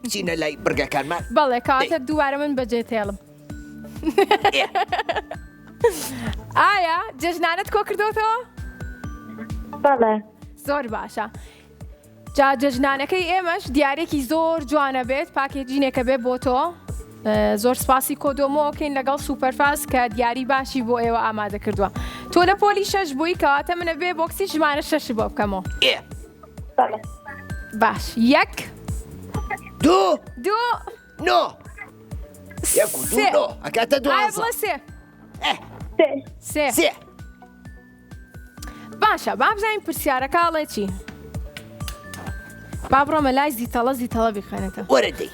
بچینە لای بڕگەکانمان بەڵێ کاتە دووبارە من بەجێ تێڵم ئایا جەژنانت کۆ کردوتەوە؟ بەڵێ زۆر باشە جا جەژنانەکەی ئێمەش دیارێکی زۆر جوانە بێت پاکێجینێکە بێ بۆ تۆ زۆر سپاسی کۆدۆمۆکەین لەگەڵ سوپەرفاس کە دیاری باشی بۆ ئێوە ئامادە کردووە تۆ لە پۆلی شەش بووی کەواتە منە بێ بۆکسی ژمارە شەش بۆ بکەمەوە بەڵێ باش یەک دوو نۆ یەک و سێ. دوو نۆ ئەکاتە ئایا دوازە بڵێ سێ سێ سێ باشە با بزانین پرسیارەکە ئەڵێ چی با بڕۆمە لای زیتەڵە بخوێنێتە وەرە دەی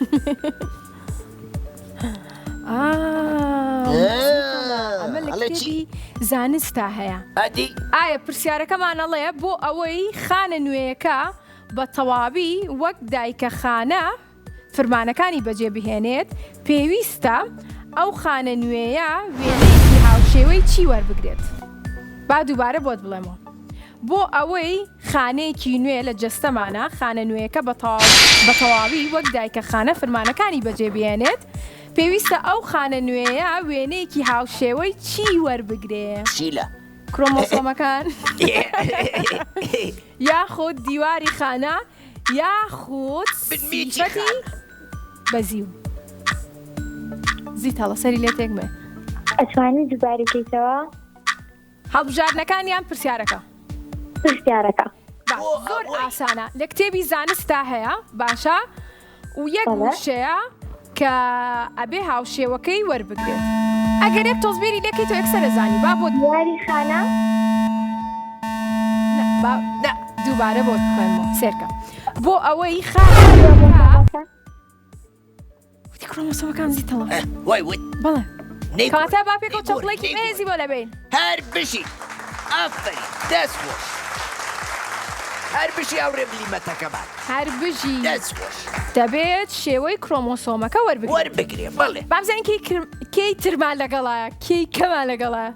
ئەمە لە کتێبی زانستا هەیە ئەدی ئایا پرسیارەکەمان ئەڵێ بۆ ئەوەی خانە نوێیەکە بە تەواوی وەک دایکە خانە فرمانەکانی بەجێبهێنێت پێویستە ئەو خانە نوێیە وێنەیەکی هاوشێوەی چی وەربگرێت با دووبارە بۆت بڵێمەوە بۆ ئەوەی خانەیەکی نوێ لە جەستەمانە خانە نوێیەکە بە تەواوی وەک دایکە خانە فرمانەکانی بەجێبهێنێت پێویستە ئەو خانە نوێیە وێنەیەکی هاوشێوەی چی وەربگرێ شیلە کرۆمۆسۆمەکان یاخود دیواری خانە یاخود سیفەتی بەزیو زیتەڵە سەری لێ تێکمێ ئەتوانی دووبارە بکەیتەوە هەڵبژاردنەکان یان پرسیارەکە پرسیارەکە زۆر ئاسانە لە کتێبی زانستا هەیە باشە و یەک وشەیە کە ئەبێ هاوشێوەکەی وەربگرێت ئەگەر یەک تۆزبێری لەکەی تۆ یەکسەر دەزانی با بۆ دیواری خانە دووبارە بۆ بخوێنمەوە سێرکە بۆ ئەوەی خانە کرۆمۆسۆمەکان زیتەڵە وای وت بەڵێ نەیگۆ کاتە با پێکەوە چەپڵێکی بەهێزی بۆ لەبین هەر بشی ئافرین دەست خۆش هەر بشی ئەوڕێ بلیمەتەکەمان هەر بژی دەست خۆش دەبێت شێوەی کرۆمۆسۆمەکە وەربگرێت وەربگرێ بەڵێ بامزانین کەی ترمان لەگەڵایە کەی کەمان لەگەڵایە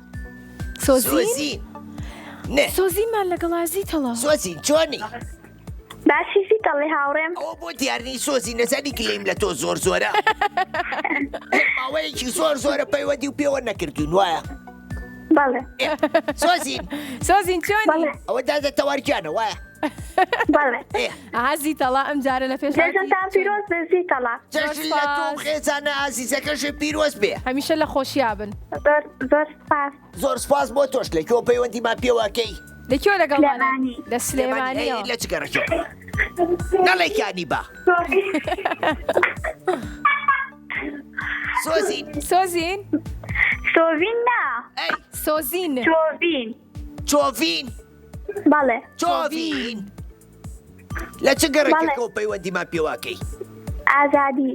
سۆزین نێ سۆزینمان لەگەڵای زیتەڵە سۆزین چۆنی باشی زیتەڵی هاوڕێم ئەوە بۆ دیارنی سۆزی نەزانی کلیم لە تۆ زۆر زۆرە ماوەیەکی زۆرە پەیوەندی و پێوە نەکردوون وایە بەڵێ سۆزین چۆنی ئەوە دادە تەوارگیانە وایە بەڵێ زیتەڵە ئەم جارە لە پێش جەژنتان پیرۆز بێ زیتەڵە جەژن لە تۆ خێزانە ئازیزەکەشی پیرۆز بێ هەمیشە لە خۆشیابن زۆر سپاس زۆر سپاس بۆ تۆش لەکەوە پەیوەندیمان پێوەکەی لەکوێ لەگەڵمانە لە سلێمانیەوە لە چگەڕەکەوە نەڵێکانی با سۆزین سۆڤین نا سۆزین چۆڤین بەڵێ چۆڤین لە چگەڕەکەەوە پەیوەندیمان پێوەکەی ئازادی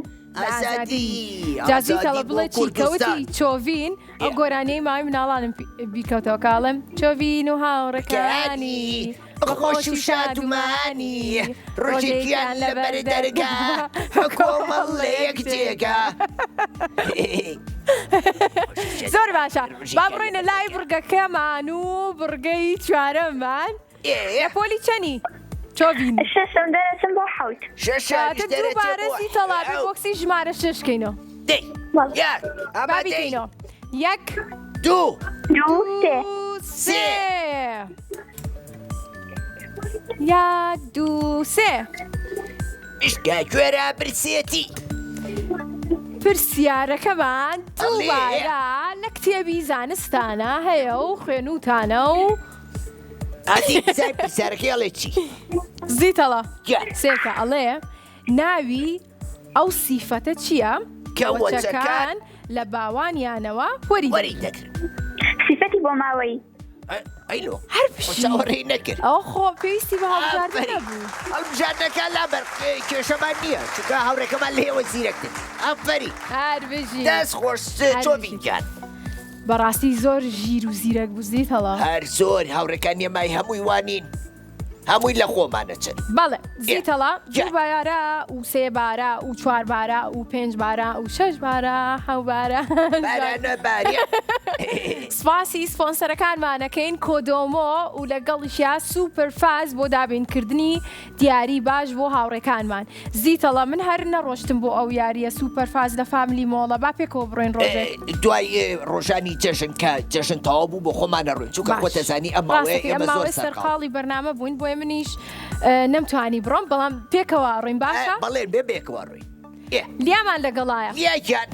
جازیتەڵە بڵێ چیکەوتی چۆڤین ئەو گۆرانەی ماوەی مناڵانم بیکەوتەوە کاڵم چۆڤین و هاوڕەکانی خۆش و شادومانی ڕۆژێکیان لەبەر دەرگا کۆمەڵەیەک جێگا. زۆر باشە با بڕۆینە لای بڕگەکەمان و بڕگەی چوارەممان لە پۆلی چەنی چۆبین شەشم دەرەچم بۆ حەوت. دووبارە زیتەڵا بۆکسی ژمارە شەشکەینەوە بابیکەینەوە 1 2 3 1 2 3 مشکا کوێرە برسێتی پرسیارەکەمان دووبارە لە کتێبی زانستانە هەیە و خوێنوتانە و ئاتی زای پرسیارەکەی ئەڵێ چی؟ زیتەڵە سێکە ئەڵێ ناوی ئەو سیفەتە چییە کە وەچەکان لە باوانیانەوە وەری دەکرد. صفەتی بۆ ماوەی ئەیلۆ هەر پشتی چاوەڕێی نەکرد. ئەو خۆ پێویستی بە هەڵبژاردن نەبوو. هەڵبژاردنەکە لەبەر کێشەمان نییە چونکە هاوڕێکەمان لێوە زیرەکتن. ئەفەری هەر بژی دەست خۆش چۆبینکات. بەڕاستی زۆر ژیر و زیرەک بوو زیتەڵە. هەر زۆر هاوڕێکان نێمای هەمووی وانین هەمووی لە خۆمانە چن. بەڵێ زیتەڵە دوو بارە و سێ بارە و چوار بارە و پێنج بارە و شەش بارە هەو بارە بارانە باریە. سپاسی سپۆنسەرەکانمانەکەین کۆدۆمۆ و لەگەڵیشیا سوپەرفاز بۆ دابینکردنی دیاری باش بۆ هاوڕێکانمان. زیتەڵە من هەر نەڕۆشتم بۆ ئەو یاریە سوپەرفاز لە فامیلی مۆڵە با پێکەوە بڕۆین ڕۆژێک دوای ڕۆژانی جەژن کە جەژن تەواو بوو بۆ خۆمانە ڕوین چونکە خۆتەزانی ئەماوەیە ئێمە زۆر سەرقاڵی بەرنامە بووین بۆیە منیش نەمتوانی بڕۆم بەڵام پێکەوە ڕوین باشە بەڵێ بێکەوە ڕوین لیامان لەگەڵایە یاکیان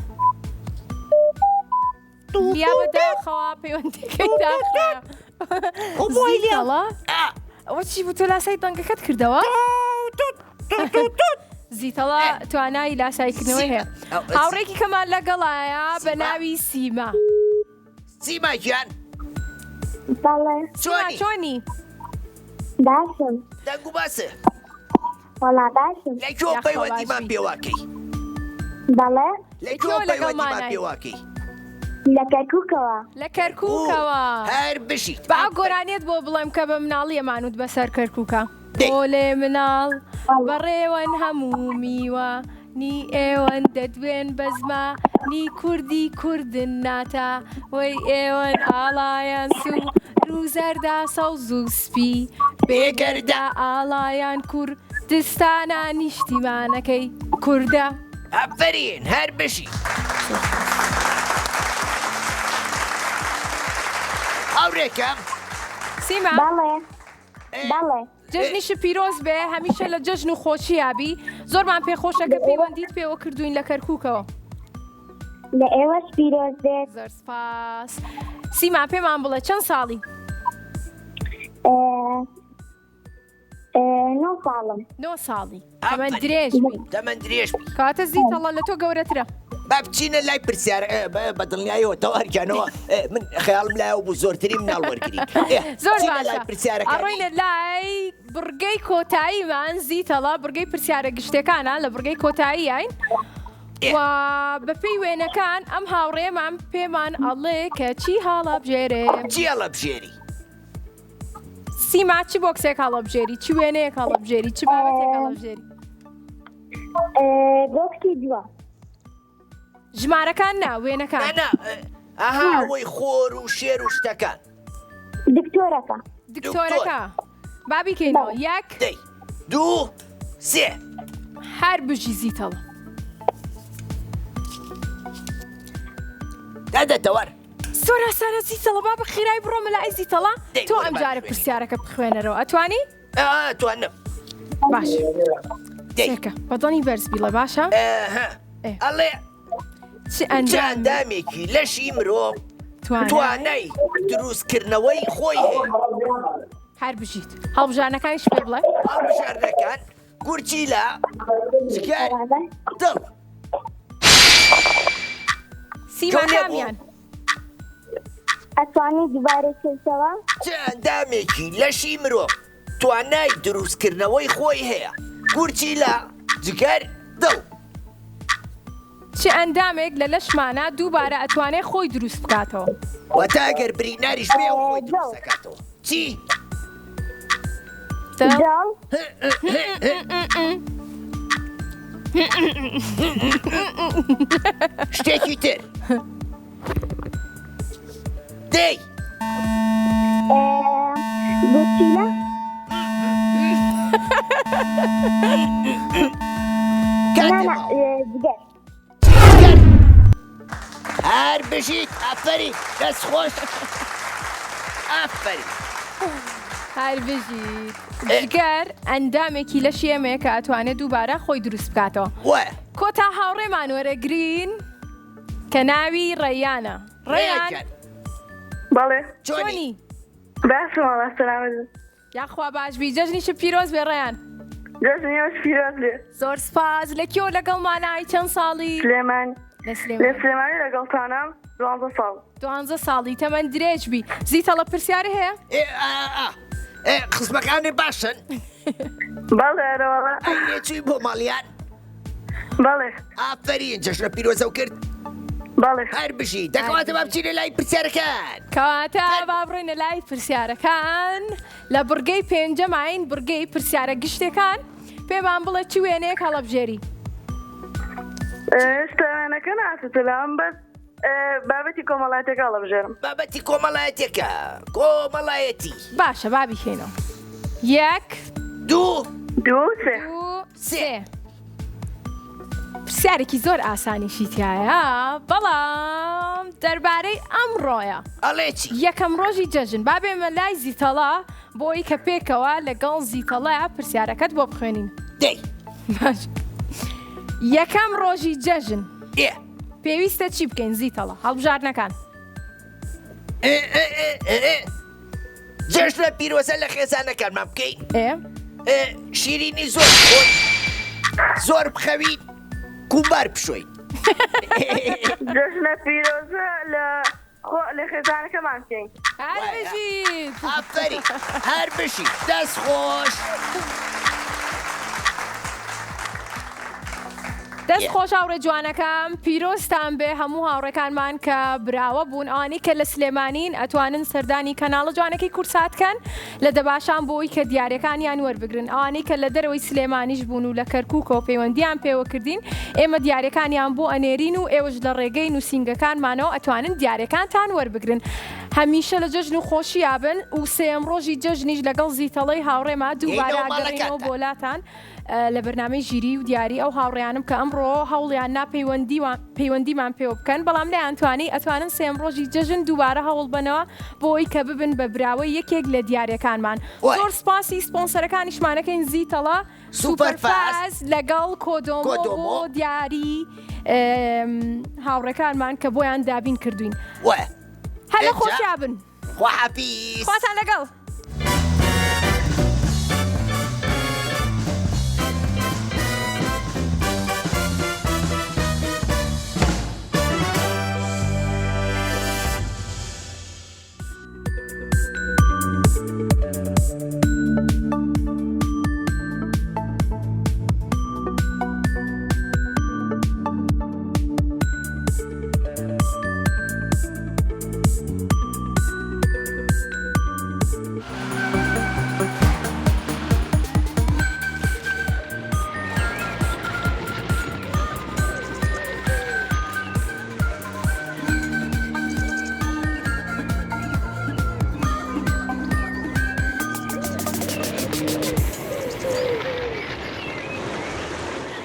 لیا بەداخەوە پەیوەندەکەی داخرا زیتەڵە ئەوە چی بوو تۆ لاسای دەنگەکەت کردەوە؟ زیتەڵە توانایی لاسایکردنەوەی هەیە هاوڕێکی کەمان لەگەڵایە بە ناوی سیما. سیما گیان بەڵێ چۆنی؟ باشم دەنگ و باسە وەڵا باشم لە کۆ پەیوەندیمان پێواکەی بەڵێ لە کۆ پەیوەندیمان پێواکەی لە کەرکووکەوە لە کەرکووکەوە هەر بشیت با گۆرانێت بۆ بڵێم کە بە مناڵی ئەمانوت بەسەر کەرکووکە بۆ لێ مناڵ بەڕێوەن هەموو میوە نی ئێوەن دەدوێن بەزما نی کوردی کوردن ناتە وەی ئێوەن ئاڵایان سوو ڕووزەردا سەوز و سپی بێگەردە ئاڵایان کوردستانە نیشتیمانەکەی کووردە. ئەفەرین هەر بشی هاوڕێکم سیما بەڵێ جەژنیشی پیرۆز بێ هەمیشە لە جەژن و خۆشییابی زۆرمان پێخۆشەکە پەیوەندیت پێوە کردوین لە کەرکووکەوە. لە ئێوەش پیرۆز بێت. زۆر سپاس. سیما پێمان بڵێ چەند ساڵی؟ 9 ساڵم. 9 ساڵی تەمەن درێژ بووی. تەمەن درێژ بووی. کاتە زیتەڵە لە تۆ گەورەترە. با بچینە لای پرسیارە بە دڵنیایەوە تەوارکانەوە من خەیاڵم لایەوە بوو زۆرتری مناڵ وەرگری. زۆر باشە ئەڕۆینە لای بڕگەی کۆتاییمان زیتەڵە بڕگەی پرسیارە گشتەکانە لە بڕگەی کۆتاییین و بەپێی وێنەکان ئەم هاوڕێمان پێمان ئەڵێ کە چی هاڵە بژێرێ چی هەڵە بژێری؟ سیما چی بۆکسێک هەڵە بژێری چی وێنەیەک هەڵە بژێری چی بابەتێک هەڵە بژێری؟ بۆکسی دووە ژمارەکان نا وێنەکان ئەها ئەوەی خۆر و شێر و شتەکان دکتۆرەکە بابیکەینەوە 1 2 3 هەر بژی زیتەڵە دادەتەوەر زۆر ئاسانە زیتەڵە با بە خیرای بڕۆمە لای زیتەڵە تۆ ئەم جارە پرسیارەکە بخوێنەرەوە ئەتوانی؟ توانم باشە سێکە بەدڵنی بەرز بیڵە باشە؟ ئەڵێ ئەندامێکی لەشی مرۆڤ توانای دروستکردنەوەی خۆی هەیە. هەر بژیت هەڵبژارنەکانیش پێ بڵێ هەڵبژارنەکان گورچیلە جگەر دڵ سیما کامیان ئەتوانی دووبارە چێتەوە ئەندامێکی لەشی مرۆڤ توانای دروستکردنەوەی خۆی هەیە گورچیلە جگەر دڵ چه ئەندامێک لە لەشمانە دووبارە ئەتوانێت خۆی دروست بکاتەوە وەتا ئەگەر بریناریش بێ خۆی دروست دەکاتەوە چی؟ دڵ شتێکی تر دەی بوتیلە جگەر هەر بژیت ئافەری دەست خۆش ئافەری هەر بژیت جگەر ئەندامێکی لە شێمەیە کە ئەتوانێت دووبارە خۆی دروست بکاتەوە وە کۆتا هاوڕێمان وەرەگرین کە ناوی ڕێیانە ڕێیان بەڵێ چۆنی باشم وەڵا سەلامەت یاخوا باشبی جەژنیشە پیرۆز بێ ڕێیان جەژنیەوەش پیرۆز لێ زۆر سپاس لە کێوە لەگەڵمانای چەند ساڵی سلێمانی لە لە سلێمان سلێمانی لەگەڵتانام 12 ساڵ 12 ساڵی تەمەەن درێژ بی زیتەڵە پرسیارە هەیە خزمەکانی باشن بەڵێ ئەرەوەڵا چووی بۆ ماڵیان بەڵێ ئافەرین جەژنە پیرۆزە و کرد بەڵێ هەر بژی دەکەواتە با بچینە لای پرسیارەکان کەواتە با بڕۆینە لای پرسیارەکان لە بڕگەی پێنجەماین بڕگەی پرسیارە گشتەکان پێمان بڵێ چی وێنەیەک هەڵەبژێری شتەوێنەکە ناسوتلام بەس بابەتی کۆمەڵاتێکە هەڵەبژێرم بابەتی کۆمەڵایەتێکە کۆمەڵایەتی باشە بابیکەینەوە یەک دوو دوو سێ سێ پرسیارێکی زۆر ئاسانیشی تایە بەڵام دەربارەی ئەمڕۆیە ئەڵێ چی یەکەم ڕۆژی جەژن با بێمە لای زیتەڵا بۆی کە پێکەوە لەگەڵ زیتەڵەیە پرسیارەکەت بۆ بخوێنین دەی باش یەکەم ڕۆژی جەژن ئێ پێویستە چی بکەین زیتەڵە هەڵبژاردنەکان جەژنە پیرۆزە لە خێزانەکانمان بکەین شیرینی زۆر بخۆین زۆر بخەوین کومبار بشۆین جەژنە پیرۆزە لە خێزانەکەمان بکەین هەر بژیت ئافەری هەر بشی دەست خۆش دەست خۆش هاوڕێ جوانەکەم پیرۆستان بێ هەموو هاوڕێکانمان کە براوە بوون ئەوانەی کە لە سلێمانین ئەتوانن سەردانی کەناڵە جوانەکەی کورساتکەن لە دەباشان بۆی کە دیارەکانیان وەربگرن ئەوانەی کە لە دەرەوەی سلێمانیش بوون و لە کەرکووکەوە پەیوەندیان پێوەکردین ئێمە دیارەکانیان بۆ ئەنێرین و ئێوەش لە ڕێگەی نووسینگەکانمانەوە ئەتوانن دیارەکانتان وەربگرن هەمیشە لە جەژن و خۆشی یابن و سێم ڕۆژی جەژنیش لەگەڵ زیتەڵەی هاوڕێما دووبارە ئاگەڕێنەوە بۆ لاتان لە بەرنامەی ژیری و دیاری ئەو هاوڕێیانم کە ئەمڕۆ هەوڵیان پەیوەندیمان پێوە بکەن بەڵام لەیانتوانی ئەتوانن سێم ڕۆژی جەژن دووبارە هەوڵ بنەوە بۆی کە ببن بە براوەی یەکێک لە دیارەکانمان زۆر سپاسی سپۆنسەرەکانیشمانەکەین زیتەڵە سوپەرفاز لەگەڵ کۆدۆمۆ بۆ دیاری هاوڕێکانمان کە بۆیان دابین کردوین هەلە خۆشیابن خواحافیز خواتان لەگەڵ